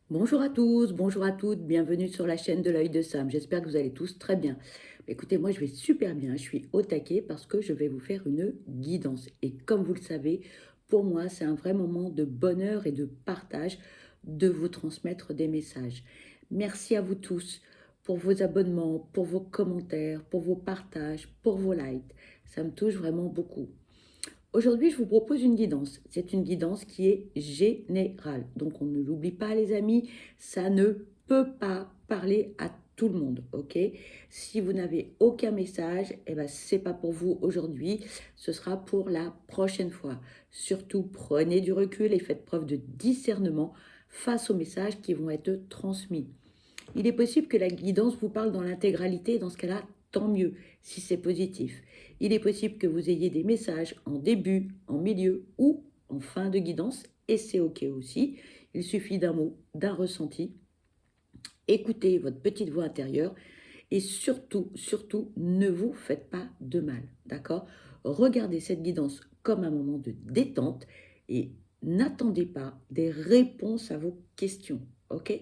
Bonjour à tous, bonjour à toutes, bienvenue sur la chaîne de l'œil de Sam. J'espère que vous allez tous très bien. Écoutez, moi je vais super bien, je suis au taquet parce que je vais vous faire une guidance. Et comme vous le savez, pour moi c'est un vrai moment de bonheur et de partage de vous transmettre des messages. Merci à vous tous pour vos abonnements, pour vos commentaires, pour vos partages, pour vos likes. Ça me touche vraiment beaucoup. Aujourd'hui, je vous propose une guidance. C'est une guidance qui est générale. Donc, on ne l'oublie pas, les amis, ça ne peut pas parler à tout le monde, ok? Si vous n'avez aucun message, eh ben, c'est pas pour vous aujourd'hui, ce sera pour la prochaine fois. Surtout, prenez du recul et faites preuve de discernement face aux messages qui vont être transmis. Il est possible que la guidance vous parle dans l'intégralité, et dans ce cas-là, tant mieux, si c'est positif. Il est possible que vous ayez des messages en début, en milieu ou en fin de guidance, et c'est OK aussi. Il suffit d'un mot, d'un ressenti. Écoutez votre petite voix intérieure et surtout, surtout, ne vous faites pas de mal, d'accord? Regardez cette guidance comme un moment de détente et n'attendez pas des réponses à vos questions, OK?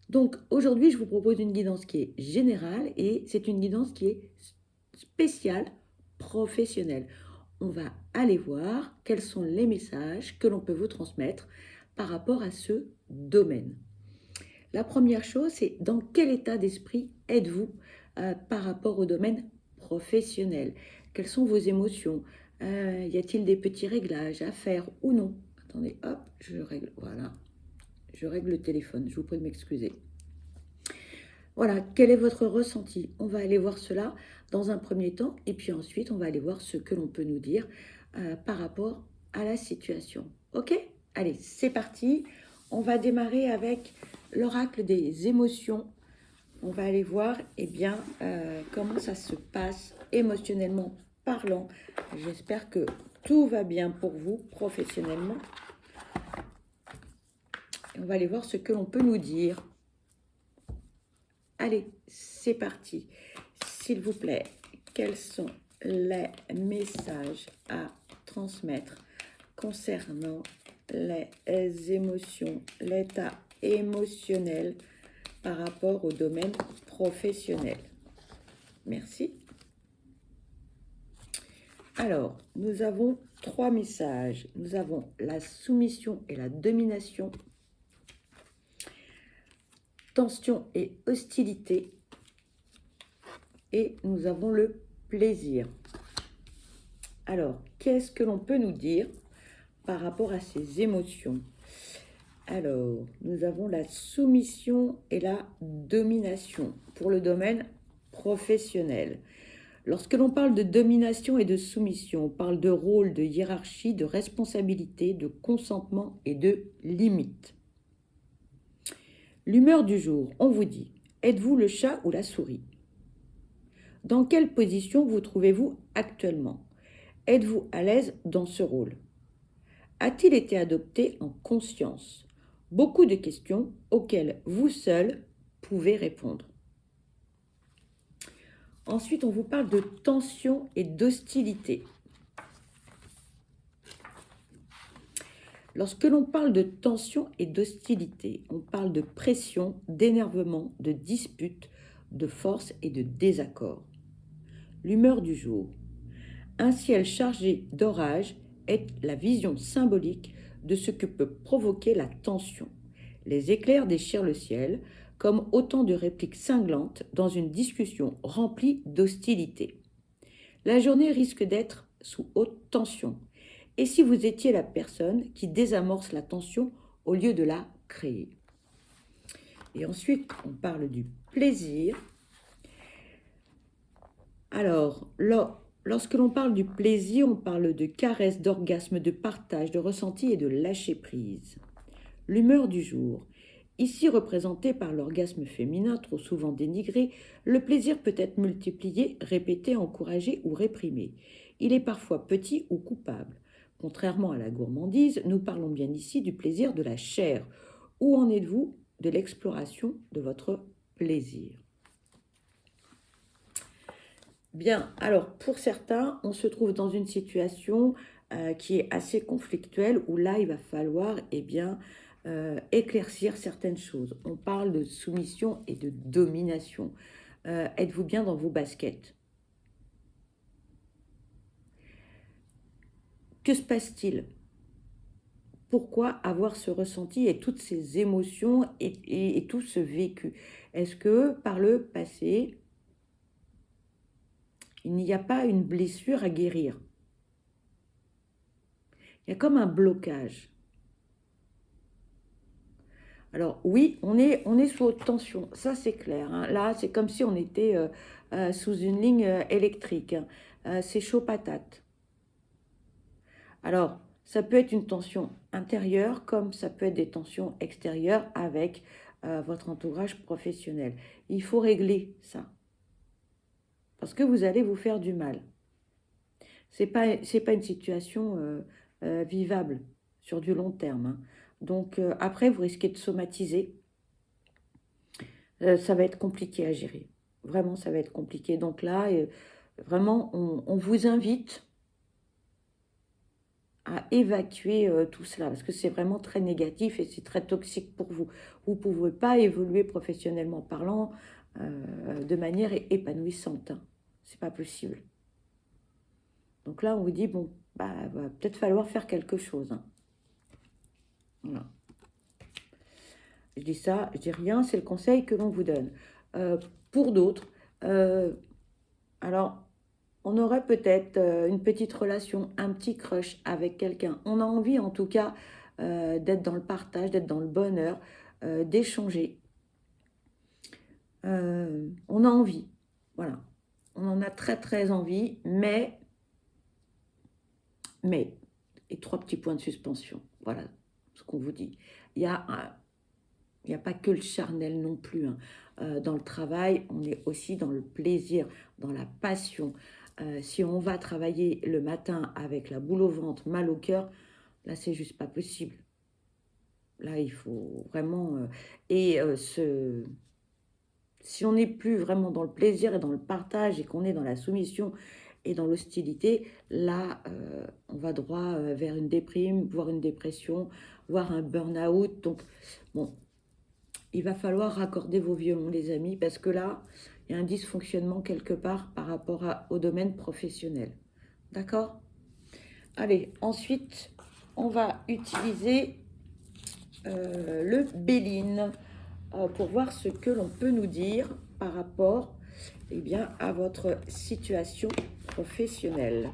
Donc aujourd'hui, je vous propose une guidance qui est générale et c'est une guidance qui est spéciale, professionnelle. On va aller voir quels sont les messages que l'on peut vous transmettre par rapport à ce domaine. La première chose, c'est dans quel état d'esprit êtes-vous par rapport au domaine professionnel? Quelles sont vos émotions? Y a-t-il des petits réglages à faire ou non? Attendez, hop, je règle, voilà, je règle le téléphone, je vous prie de m'excuser. Voilà, quel est votre ressenti? On va aller voir cela dans un premier temps et puis ensuite on va aller voir ce que l'on peut nous dire par rapport à la situation. Ok? Allez, c'est parti. On va démarrer avec l'oracle des émotions. On va aller voir comment ça se passe émotionnellement parlant. J'espère que tout va bien pour vous professionnellement. Et on va aller voir ce que l'on peut nous dire. Allez, c'est parti. S'il vous plaît, quels sont les messages à transmettre concernant les émotions, l'état émotionnel par rapport au domaine professionnel? Merci. Alors, nous avons trois messages. Nous avons la soumission et la domination, tension et hostilité, et nous avons le plaisir. Alors, qu'est-ce que l'on peut nous dire par rapport à ces émotions? Alors, nous avons la soumission et la domination pour le domaine professionnel. Lorsque l'on parle de domination et de soumission, on parle de rôle, de hiérarchie, de responsabilité, de consentement et de limite. L'humeur du jour, on vous dit, êtes-vous le chat ou la souris? Dans quelle position vous trouvez-vous actuellement? Êtes-vous à l'aise dans ce rôle? A-t-il été adopté en conscience? Beaucoup de questions auxquelles vous seul pouvez répondre. Ensuite, on vous parle de tension et d'hostilité. Lorsque l'on parle de tension et d'hostilité, on parle de pression, d'énervement, de dispute, de force et de désaccord. L'humeur du jour. Un ciel chargé d'orage est la vision symbolique de ce que peut provoquer la tension. Les éclairs déchirent le ciel comme autant de répliques cinglantes dans une discussion remplie d'hostilité. La journée risque d'être sous haute tension. Et si vous étiez la personne qui désamorce la tension au lieu de la créer? Et ensuite, on parle du plaisir. Alors, lorsque l'on parle du plaisir, on parle de caresses, d'orgasme, de partage, de ressenti et de lâcher prise. L'humeur du jour. Ici représenté par l'orgasme féminin, trop souvent dénigré, le plaisir peut être multiplié, répété, encouragé ou réprimé. Il est parfois petit ou coupable. Contrairement à la gourmandise, nous parlons bien ici du plaisir de la chair. Où en êtes-vous de l'exploration de votre plaisir? Bien, alors pour certains, on se trouve dans une situation qui est assez conflictuelle où là, il va falloir éclaircir certaines choses. On parle de soumission et de domination. Êtes-vous bien dans vos baskets? Que se passe-t-il? Pourquoi avoir ce ressenti et toutes ces émotions et tout ce vécu? Est-ce que par le passé, il n'y a pas une blessure à guérir? Il y a comme un blocage. Alors oui, on est sous haute tension, ça c'est clair, hein. Là, c'est comme si on était sous une ligne électrique, hein. C'est chaud patate. Alors, ça peut être une tension intérieure comme ça peut être des tensions extérieures avec votre entourage professionnel. Il faut régler ça parce que vous allez vous faire du mal. C'est pas une situation vivable sur du long terme, hein. Donc après, vous risquez de somatiser. Ça va être compliqué à gérer. Vraiment, ça va être compliqué. Donc là, vraiment, on vous invite à évacuer tout cela, parce que c'est vraiment très négatif et c'est très toxique pour vous. Vous ne pouvez pas évoluer professionnellement parlant de manière épanouissante, hein. C'est pas possible. Donc là, on vous dit, bon, bah, va peut-être falloir faire quelque chose, hein. Voilà. Je dis ça, je dis rien, c'est le conseil que l'on vous donne. Pour d'autres, alors, on aurait peut-être une petite relation, un petit crush avec quelqu'un. On a envie en tout cas d'être dans le partage, d'être dans le bonheur, d'échanger. On a envie, voilà. On en a très très envie, mais, et trois petits points de suspension, voilà ce qu'on vous dit. Il y a il n'y a pas que le charnel non plus, hein. Dans le travail, on est aussi dans le plaisir, dans la passion. Si on va travailler le matin avec la boule au ventre, mal au cœur, là, c'est juste pas possible. Là, il faut vraiment... si on n'est plus vraiment dans le plaisir et dans le partage et qu'on est dans la soumission et dans l'hostilité, là, on va droit vers une déprime, voire une dépression, voire un burn-out. Donc, bon, il va falloir raccorder vos violons, les amis, parce que là, il y a un dysfonctionnement quelque part par rapport au domaine professionnel. D'accord? Allez, ensuite, on va utiliser le Béline pour voir ce que l'on peut nous dire par rapport eh bien, à votre situation professionnelle.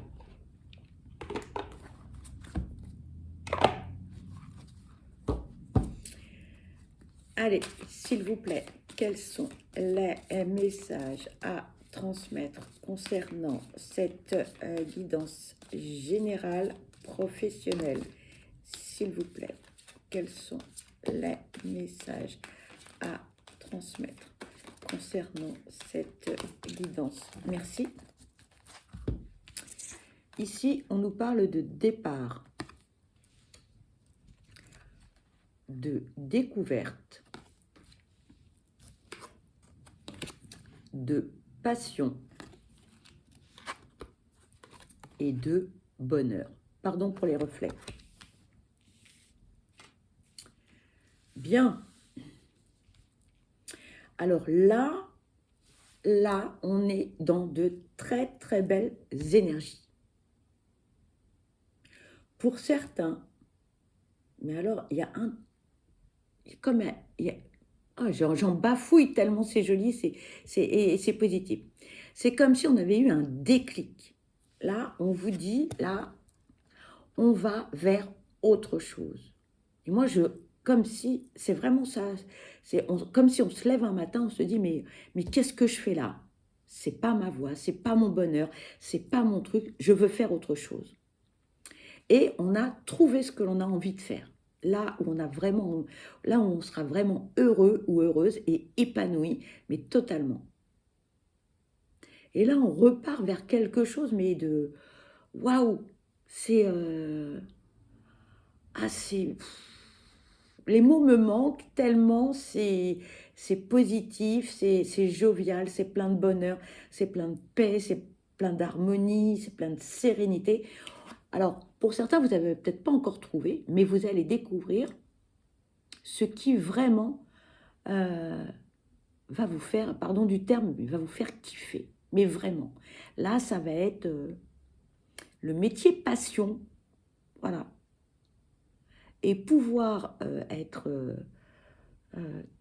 Allez, s'il vous plaît, quels sont les messages à transmettre concernant cette guidance générale professionnelle? S'il vous plaît, quels sont les messages à transmettre concernant cette guidance? Merci. Ici, on nous parle de départ, de découverte, de passion et de bonheur. Pardon pour les reflets. Bien. Alors là, on est dans de très très belles énergies. Pour certains, mais alors il y a un... Comme il y a, j'en bafouille tellement c'est joli, c'est positif. C'est comme si on avait eu un déclic. Là, on vous dit, là, on va vers autre chose. Et moi, comme si, c'est vraiment ça, comme si on se lève un matin, on se dit, mais qu'est-ce que je fais là? C'est pas ma voie, c'est pas mon bonheur, c'est pas mon truc, je veux faire autre chose. Et on a trouvé ce que l'on a envie de faire. Là où on sera vraiment heureux ou heureuse et épanoui, mais totalement. Et là, on repart vers quelque chose, mais de waouh, c'est assez. Les mots me manquent tellement c'est positif, c'est jovial, c'est plein de bonheur, c'est plein de paix, c'est plein d'harmonie, c'est plein de sérénité. Alors, pour certains, vous n'avez peut-être pas encore trouvé, mais vous allez découvrir ce qui vraiment va vous faire, pardon du terme, mais va vous faire kiffer. Mais vraiment. Là, ça va être le métier passion. Voilà. Et pouvoir être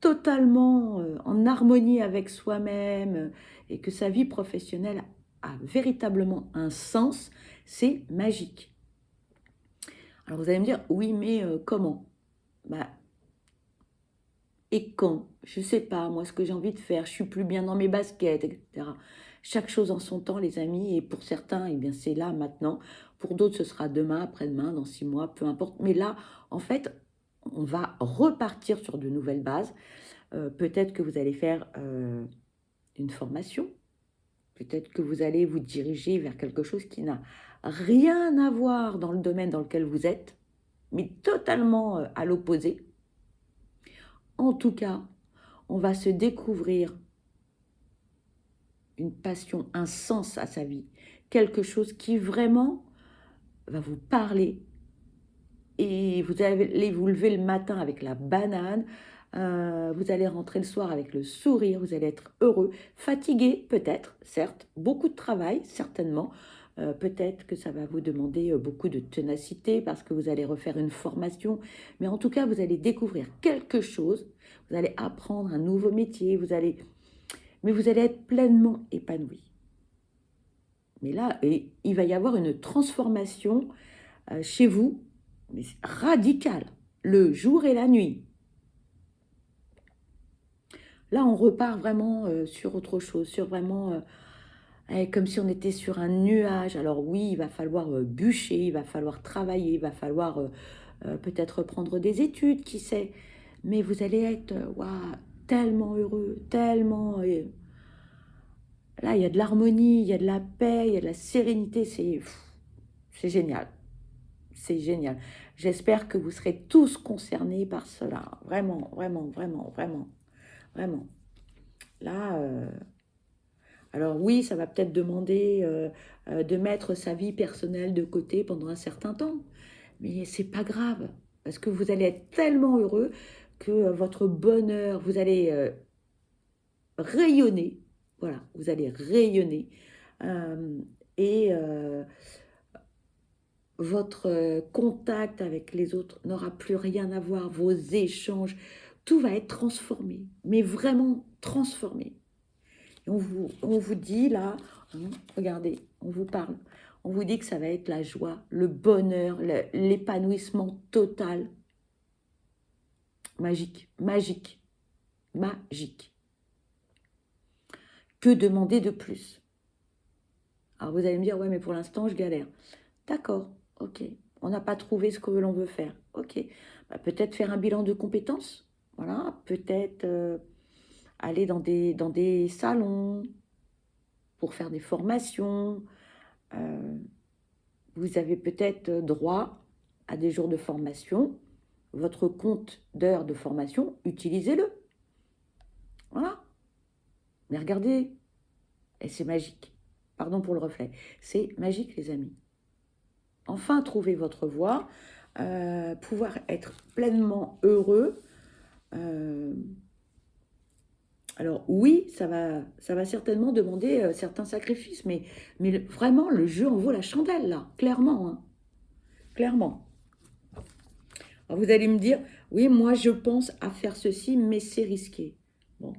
totalement en harmonie avec soi-même et que sa vie professionnelle a véritablement un sens, c'est magique. Alors vous allez me dire, oui, mais comment? Bah, et quand? Je ne sais pas, moi, ce que j'ai envie de faire, je suis plus bien dans mes baskets, etc. Chaque chose en son temps, les amis, et pour certains, eh bien, c'est là, maintenant. Pour d'autres, ce sera demain, après-demain, dans 6 mois, peu importe. Mais là, en fait, on va repartir sur de nouvelles bases. Peut-être que vous allez faire une formation. Peut-être que vous allez vous diriger vers quelque chose qui n'a rien à voir dans le domaine dans lequel vous êtes, mais totalement à l'opposé. En tout cas, on va se découvrir une passion, un sens à sa vie, quelque chose qui vraiment va vous parler et vous allez vous lever le matin avec la banane, vous allez rentrer le soir avec le sourire, vous allez être heureux, fatigué peut-être, certes, beaucoup de travail certainement, peut-être que ça va vous demander beaucoup de ténacité parce que vous allez refaire une formation, mais en tout cas vous allez découvrir quelque chose, vous allez apprendre un nouveau métier, mais vous allez être pleinement épanoui. Mais là, il va y avoir une transformation chez vous, mais radicale, le jour et la nuit. Là, on repart vraiment sur autre chose, sur vraiment comme si on était sur un nuage. Alors oui, il va falloir bûcher, il va falloir travailler, il va falloir peut-être reprendre des études, qui sait. Mais vous allez être waouh, tellement heureux, tellement... là, il y a de l'harmonie, il y a de la paix, il y a de la sérénité, c'est génial. C'est génial. J'espère que vous serez tous concernés par cela. Vraiment, vraiment, vraiment, vraiment, vraiment. Là, alors oui, ça va peut-être demander de mettre sa vie personnelle de côté pendant un certain temps, mais c'est pas grave parce que vous allez être tellement heureux que votre bonheur, vous allez rayonner. Voilà, vous allez rayonner euh, et votre contact avec les autres n'aura plus rien à voir, vos échanges, tout va être transformé, mais vraiment transformé. Et on vous dit là, regardez, on vous parle, on vous dit que ça va être la joie, le bonheur, l'épanouissement total. Magique, magique, magique. Que demander de plus? Alors vous allez me dire, ouais, mais pour l'instant, je galère. D'accord, ok. On n'a pas trouvé ce que l'on veut faire. Ok. Bah, peut-être faire un bilan de compétences. Voilà. Peut-être aller dans des salons pour faire des formations. Euh, vous avez peut-être droit à des jours de formation. Votre compte d'heures de formation, utilisez-le. Voilà. Mais regardez, et c'est magique. Pardon pour le reflet. C'est magique, les amis. Enfin, trouver votre voie, pouvoir être pleinement heureux. Alors oui, ça va certainement demander certains sacrifices, mais vraiment, le jeu en vaut la chandelle, là, clairement. Hein, clairement. Alors vous allez me dire, oui, moi je pense à faire ceci, mais c'est risqué. Bon,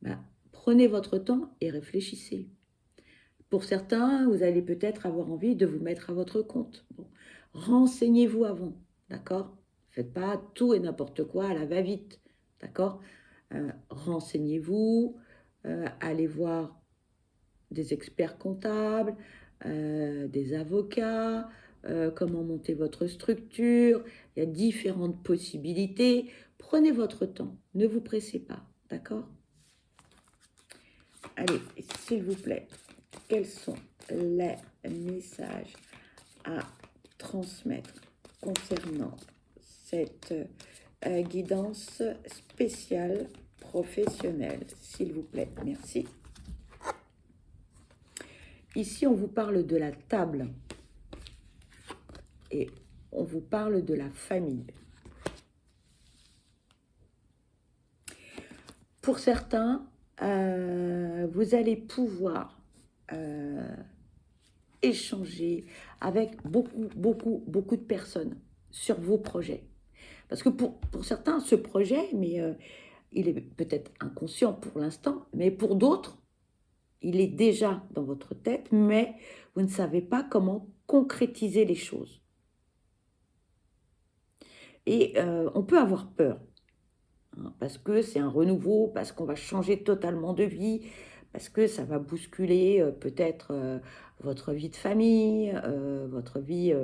bah, prenez votre temps et réfléchissez. Pour certains, vous allez peut-être avoir envie de vous mettre à votre compte. Bon, renseignez-vous avant, d'accord? Faites pas tout et n'importe quoi à la va-vite, d'accord? Renseignez-vous, allez voir des experts comptables, des avocats, comment monter votre structure. Il y a différentes possibilités. Prenez votre temps, ne vous pressez pas, d'accord? Allez, s'il vous plaît, quels sont les messages à transmettre concernant cette guidance spéciale professionnelle, s'il vous plaît, merci. Ici, on vous parle de la table et on vous parle de la famille. Pour certains, vous allez pouvoir échanger avec beaucoup de personnes sur vos projets. Parce que pour certains, ce projet, mais il est peut-être inconscient pour l'instant, mais pour d'autres, il est déjà dans votre tête, mais vous ne savez pas comment concrétiser les choses. Et on peut avoir peur, hein, parce que c'est un renouveau, parce qu'on va changer totalement de vie, parce que ça va bousculer peut-être votre vie de famille, votre vie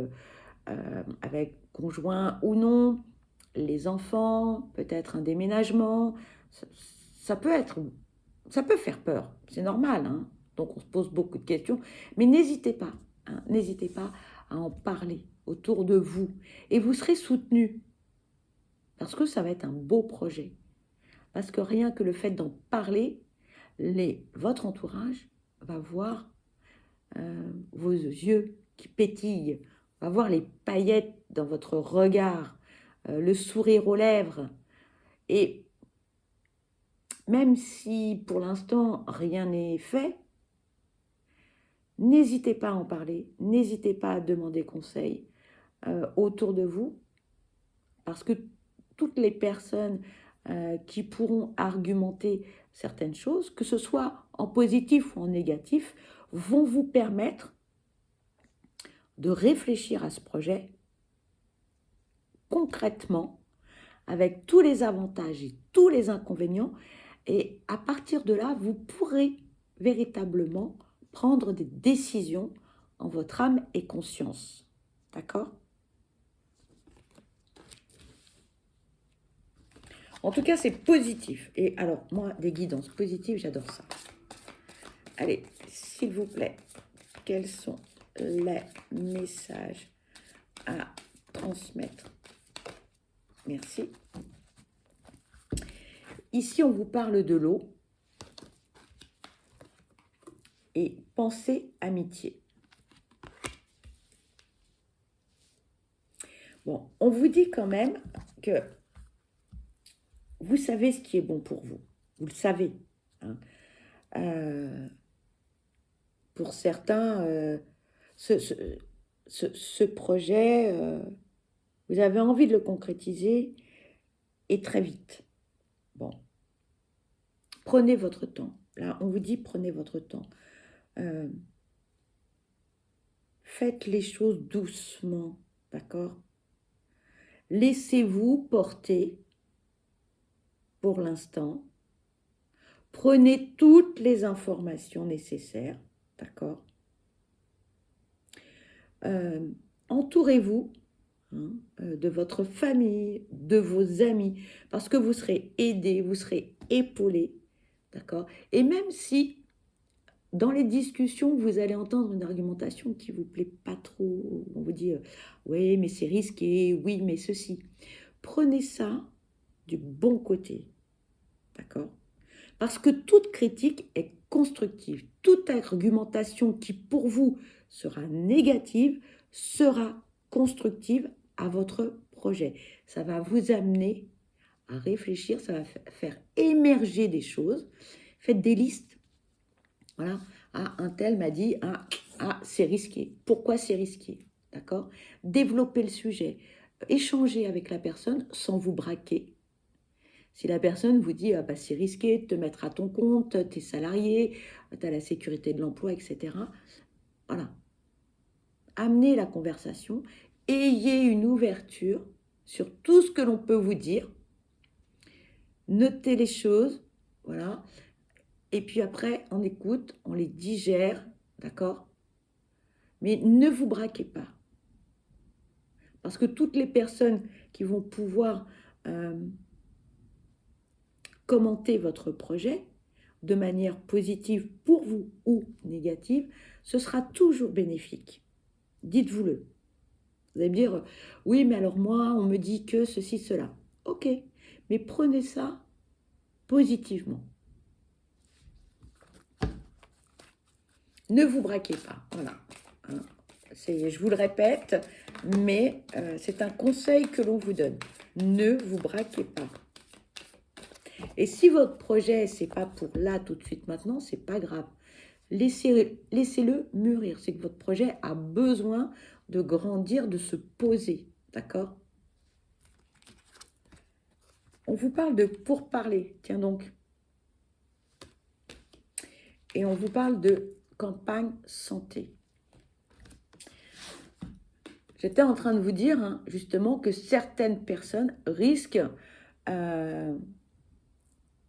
avec conjoint ou non, les enfants, peut-être un déménagement. Ça, ça peut être, ça peut faire peur, c'est normal, hein. Donc on se pose beaucoup de questions, mais n'hésitez pas, hein, n'hésitez pas à en parler autour de vous et vous serez soutenu parce que ça va être un beau projet. Parce que rien que le fait d'en parler, votre entourage va voir vos yeux qui pétillent, va voir les paillettes dans votre regard, le sourire aux lèvres. Et même si pour l'instant rien n'est fait, n'hésitez pas à en parler, n'hésitez pas à demander conseil autour de vous, parce que toutes les personnes qui pourront argumenter certaines choses, que ce soit en positif ou en négatif, vont vous permettre de réfléchir à ce projet concrètement, avec tous les avantages et tous les inconvénients, et à partir de là, vous pourrez véritablement prendre des décisions en votre âme et conscience. D'accord ? En tout cas, c'est positif. Et alors, moi, des guidances positives, j'adore ça. Allez, s'il vous plaît, quels sont les messages à transmettre? Merci. Ici, on vous parle de l'eau et pensée amitié. Bon, on vous dit quand même que vous savez ce qui est bon pour vous. Vous le savez. Hein. Pour certains, ce projet, vous avez envie de le concrétiser et très vite. Bon, prenez votre temps. Là, on vous dit prenez votre temps. Faites les choses doucement, d'accord? Laissez-vous porter pour l'instant. Prenez toutes les informations nécessaires, d'accord? Entourez-vous de votre famille, de vos amis, parce que vous serez aidé, vous serez épaulé, d'accord? Et même si dans les discussions, vous allez entendre une argumentation qui ne vous plaît pas trop, on vous dit oui, mais c'est risqué, oui, mais ceci. Prenez ça du bon côté, d'accord? Parce que toute critique est constructive. Toute argumentation qui pour vous sera négative sera constructive à votre projet. Ça va vous amener à réfléchir, ça va faire émerger des choses. Faites des listes. Voilà. Ah, un tel m'a dit, c'est risqué. Pourquoi c'est risqué? D'accord? Développez le sujet. Échangez avec la personne sans vous braquer. Si la personne vous dit bah, c'est risqué de te mettre à ton compte, tu es salarié, tu as la sécurité de l'emploi, etc. Voilà. Amenez la conversation, ayez une ouverture sur tout ce que l'on peut vous dire. Notez les choses, voilà. Et puis après, on écoute, on les digère, d'accord? Mais ne vous braquez pas. Parce que toutes les personnes qui vont pouvoir commenter votre projet de manière positive pour vous ou négative, ce sera toujours bénéfique. Dites-vous-le. Vous allez me dire, oui, mais alors moi, on me dit que ceci, cela. Ok, mais prenez ça positivement. Ne vous braquez pas, voilà. Je vous le répète, mais c'est un conseil que l'on vous donne. Ne vous braquez pas. Et si votre projet, c'est pas pour là, tout de suite, maintenant, c'est pas grave. Laissez-le mûrir. C'est que votre projet a besoin de grandir, de se poser. D'accord? On vous parle de pourparler. Tiens donc. Et on vous parle de campagne santé. J'étais en train de vous dire, hein, justement, que certaines personnes risquent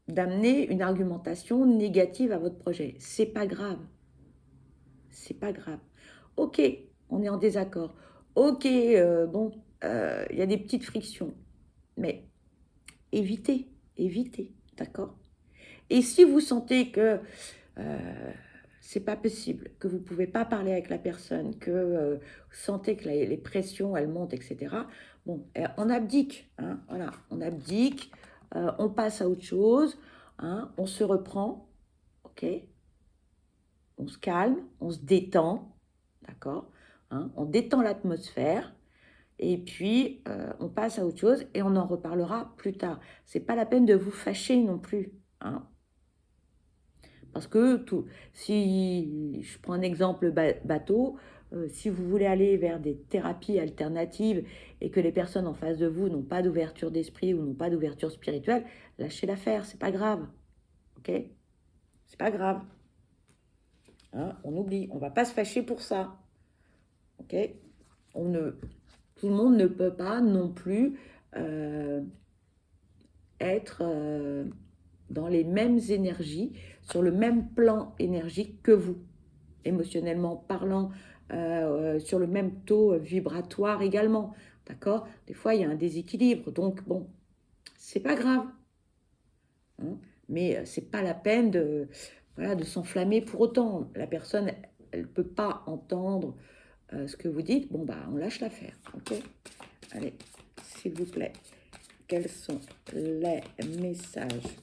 d'amener une argumentation négative à votre projet. C'est pas grave. C'est pas grave. Ok, on est en désaccord. Ok, bon, il y a des petites frictions. Mais évitez, d'accord? Et si vous sentez que c'est pas possible, que vous pouvez pas parler avec la personne, que vous sentez que les pressions, elles montent, etc., bon, on abdique, hein, voilà, on abdique, on passe à autre chose, hein, on se reprend, ok? On se calme, on se détend, d'accord, hein, on détend l'atmosphère, et puis on passe à autre chose et on en reparlera plus tard. C'est pas la peine de vous fâcher non plus, hein, parce que si je prends un exemple bateau, si vous voulez aller vers des thérapies alternatives et que les personnes en face de vous n'ont pas d'ouverture d'esprit ou n'ont pas d'ouverture spirituelle, lâchez l'affaire, c'est pas grave, ok? C'est pas grave. Hein, on oublie, on ne va pas se fâcher pour ça. Ok? Tout le monde ne peut pas non plus être dans les mêmes énergies, sur le même plan énergique que vous, émotionnellement parlant, sur le même taux vibratoire également. D'accord? Des fois, il y a un déséquilibre. Donc, bon, c'est pas grave. Hein, mais c'est pas la peine de, voilà, de s'enflammer pour autant. La personne, elle ne peut pas entendre ce que vous dites. Bon, bah, on lâche l'affaire. Ok? Allez, s'il vous plaît, quels sont les messages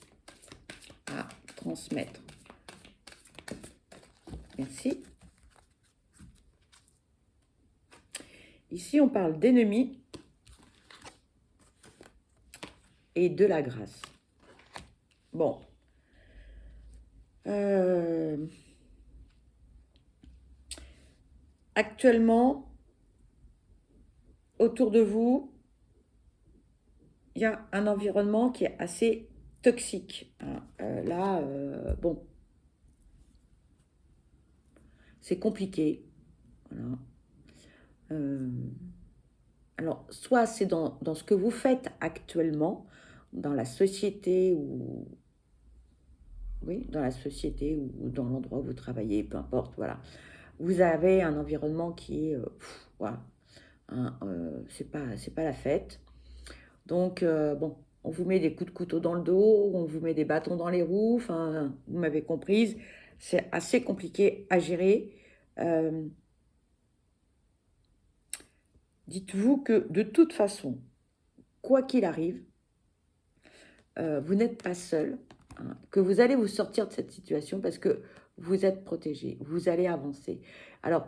à transmettre? Merci. Ici, on parle d'ennemis et de la grâce. Bon. Actuellement, autour de vous, il y a un environnement qui est assez toxique. Hein. Là, bon, c'est compliqué. Voilà. Alors, soit c'est dans ce que vous faites actuellement, dans la société ou oui, dans la société ou dans l'endroit où vous travaillez, peu importe, voilà. Vous avez un environnement qui est, voilà, hein, c'est pas la fête. Donc, bon, on vous met des coups de couteau dans le dos, on vous met des bâtons dans les roues, enfin, vous m'avez comprise, c'est assez compliqué à gérer. Dites-vous que de toute façon, quoi qu'il arrive, vous n'êtes pas seul, hein, que vous allez vous sortir de cette situation parce que vous êtes protégé, vous allez avancer. Alors,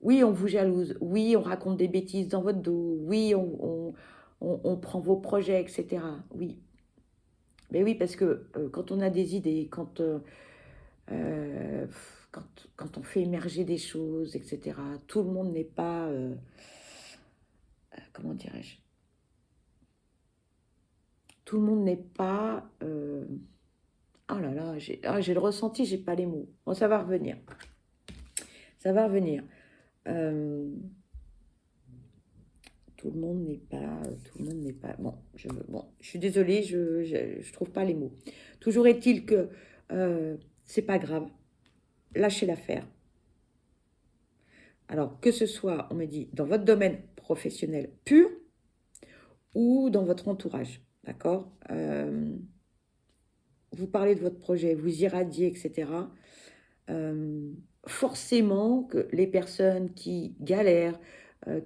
oui, on vous jalouse, oui, on raconte des bêtises dans votre dos, oui, on prend vos projets, etc. Oui, mais oui, parce que quand on a des idées, euh, quand on fait émerger des choses, etc., tout le monde n'est pas, comment dirais-je, tout le monde n'est pas, oh là là, j'ai le ressenti, j'ai pas les mots. Bon, ça va revenir. Ça va revenir. Tout le monde n'est pas, tout le monde n'est pas. Bon, je suis désolée, je trouve pas les mots. Toujours est-il que c'est pas grave. Lâchez l'affaire. Alors que ce soit, on me dit, dans votre domaine professionnel pur ou dans votre entourage, d'accord? Vous parlez de votre projet, vous irradiez, etc. Forcément que les personnes qui galèrent,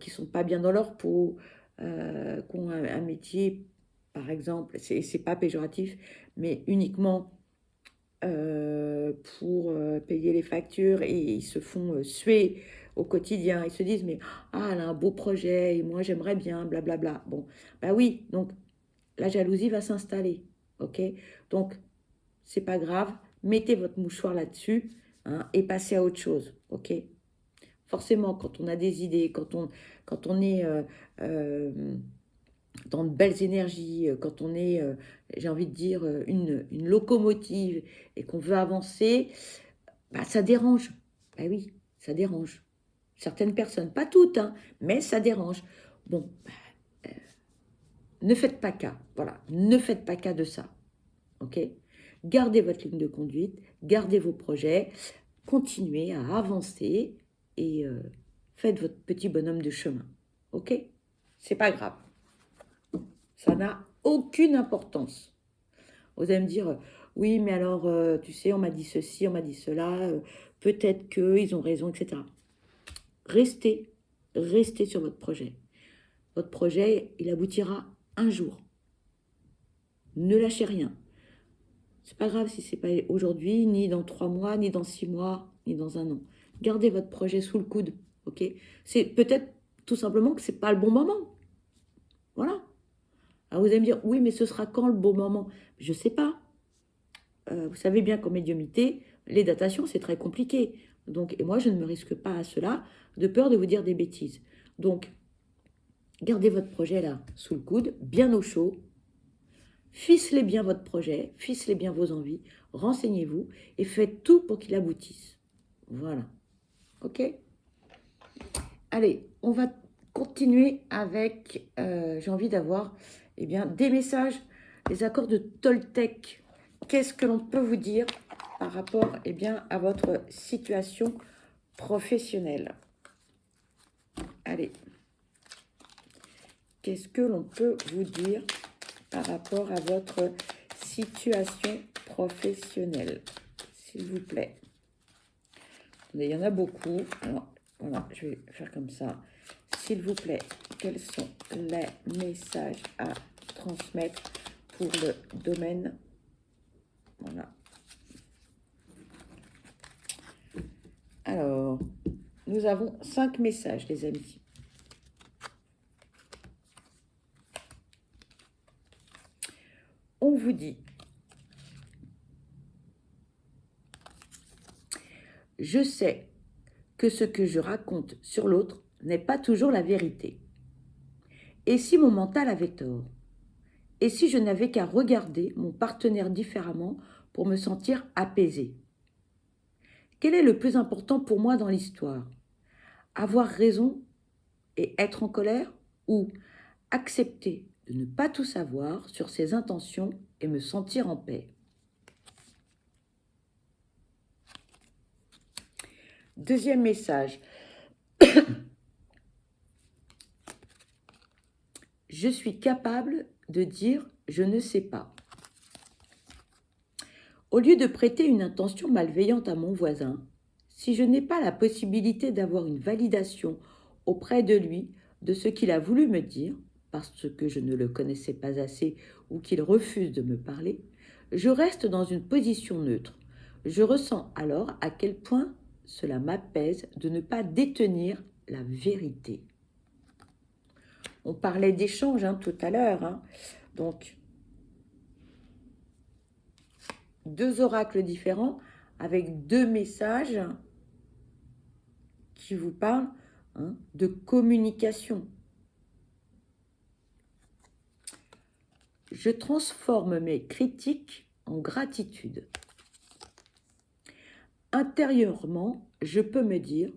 qui sont pas bien dans leur peau, qui ont un métier, par exemple, c'est pas péjoratif, mais uniquement pour payer les factures et ils se font suer au quotidien. Ils se disent, mais ah, elle a un beau projet et moi j'aimerais bien, blablabla. Bon, bah oui, donc la jalousie va s'installer. ok? Donc, c'est pas grave, mettez votre mouchoir là-dessus, hein, et passez à autre chose, ok? Forcément, quand on a des idées, quand on est dans de belles énergies, quand on est, j'ai envie de dire, une locomotive et qu'on veut avancer, bah, ça dérange. Bah oui, ça dérange. Certaines personnes, pas toutes, hein, mais ça dérange. Bon, ne faites pas cas, voilà, ne faites pas cas de ça, ok? Gardez votre ligne de conduite, gardez vos projets, continuez à avancer et faites votre petit bonhomme de chemin, ok? C'est pas grave, ça n'a aucune importance. Vous allez me dire, oui, mais alors, tu sais, on m'a dit ceci, on m'a dit cela, peut-être qu'ils ont raison, etc. Restez, restez sur votre projet. Votre projet, il aboutira un jour. Ne lâchez rien. C'est pas grave si c'est pas aujourd'hui, ni dans 3 mois, ni dans 6 mois, ni dans un an. Gardez votre projet sous le coude, ok? C'est peut-être tout simplement que c'est pas le bon moment. Voilà. Alors vous allez me dire, oui, mais ce sera quand le bon moment? Je sais pas. Vous savez bien qu'en médiumnité, les datations, c'est très compliqué. Donc, et moi, je ne me risque pas à cela, de peur de vous dire des bêtises. Donc, gardez votre projet là, sous le coude, bien au chaud. Ficelez bien votre projet, ficelez bien vos envies, renseignez-vous et faites tout pour qu'il aboutisse. Voilà. Ok? Allez, on va continuer avec, j'ai envie d'avoir eh bien, des messages, les accords de Toltec. Qu'est-ce que l'on peut vous dire par rapport eh bien, à votre situation professionnelle? Allez, qu'est-ce que l'on peut vous dire par rapport à votre situation professionnelle, s'il vous plaît? Il y en a beaucoup. Alors, voilà, je vais faire comme ça. S'il vous plaît, quels sont les messages à transmettre pour le domaine? Voilà. Alors, nous avons 5 messages, les amis. On vous dit: je sais que ce que je raconte sur l'autre n'est pas toujours la vérité. Et si mon mental avait tort? Et si je n'avais qu'à regarder mon partenaire différemment pour me sentir apaisée? Quel est le plus important pour moi dans l'histoire? Avoir raison et être en colère, ou accepter de ne pas tout savoir sur ses intentions et me sentir en paix? Deuxième message. Je suis capable de dire je ne sais pas. Au lieu de prêter une intention malveillante à mon voisin, si je n'ai pas la possibilité d'avoir une validation auprès de lui de ce qu'il a voulu me dire, parce que je ne le connaissais pas assez ou qu'il refuse de me parler, je reste dans une position neutre. Je ressens alors à quel point cela m'apaise de ne pas détenir la vérité. On parlait d'échange tout à l'heure. Donc, 2 oracles différents avec 2 messages qui vous parlent de communication. Je transforme mes critiques en gratitude. Intérieurement, je peux me dire: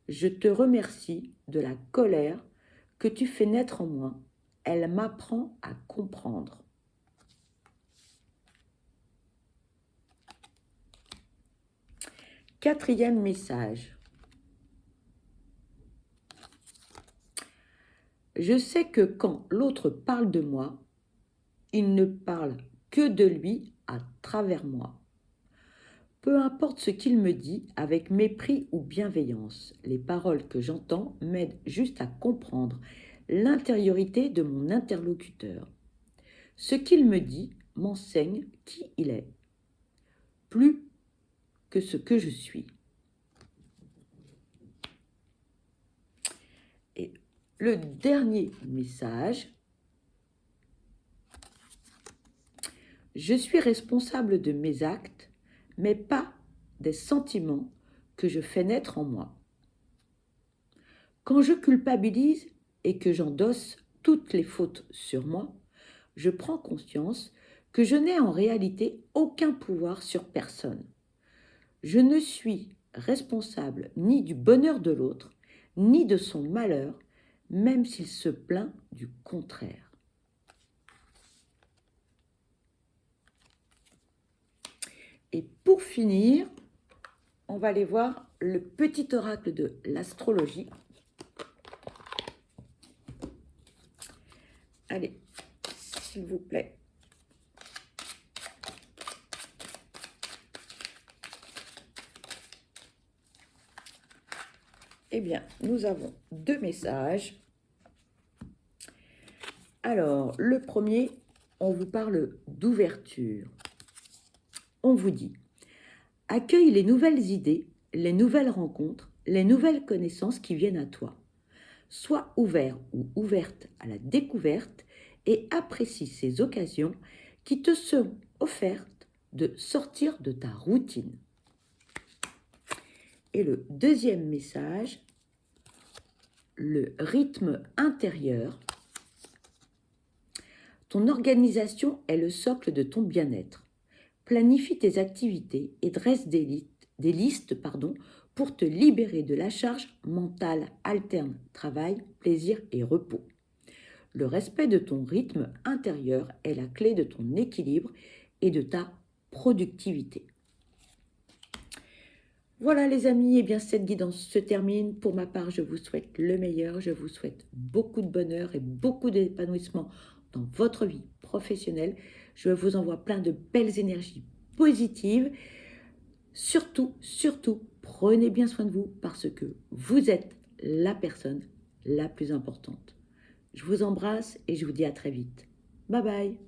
je te remercie de la colère que tu fais naître en moi. Elle m'apprend à comprendre. Quatrième message. Je sais que quand l'autre parle de moi, il ne parle que de lui à travers moi. Peu importe ce qu'il me dit, avec mépris ou bienveillance, les paroles que j'entends m'aident juste à comprendre l'intériorité de mon interlocuteur. Ce qu'il me dit m'enseigne qui il est, plus que ce que je suis. Et le dernier message: Je suis responsable de mes actes, mais pas des sentiments que je fais naître en moi. Quand je culpabilise et que j'endosse toutes les fautes sur moi, je prends conscience que je n'ai en réalité aucun pouvoir sur personne. Je ne suis responsable ni du bonheur de l'autre, ni de son malheur, même s'il se plaint du contraire. Et pour finir, on va aller voir le petit oracle de l'astrologie. Allez, s'il vous plaît. Eh bien, nous avons 2 messages. Alors, le premier, on vous parle d'ouverture. On vous dit, accueille les nouvelles idées, les nouvelles rencontres, les nouvelles connaissances qui viennent à toi. Sois ouvert ou ouverte à la découverte et apprécie ces occasions qui te sont offertes de sortir de ta routine. Et le deuxième message, le rythme intérieur. Ton organisation est le socle de ton bien-être. Planifie tes activités et dresse des listes pour te libérer de la charge mentale alterne travail, plaisir et repos. Le respect de ton rythme intérieur est la clé de ton équilibre et de ta productivité. Voilà les amis, et bien cette guidance se termine. Pour ma part, je vous souhaite le meilleur, je vous souhaite beaucoup de bonheur et beaucoup d'épanouissement dans votre vie professionnelle. Je vous envoie plein de belles énergies positives. Surtout, prenez bien soin de vous parce que vous êtes la personne la plus importante. Je vous embrasse et je vous dis à très vite. Bye bye.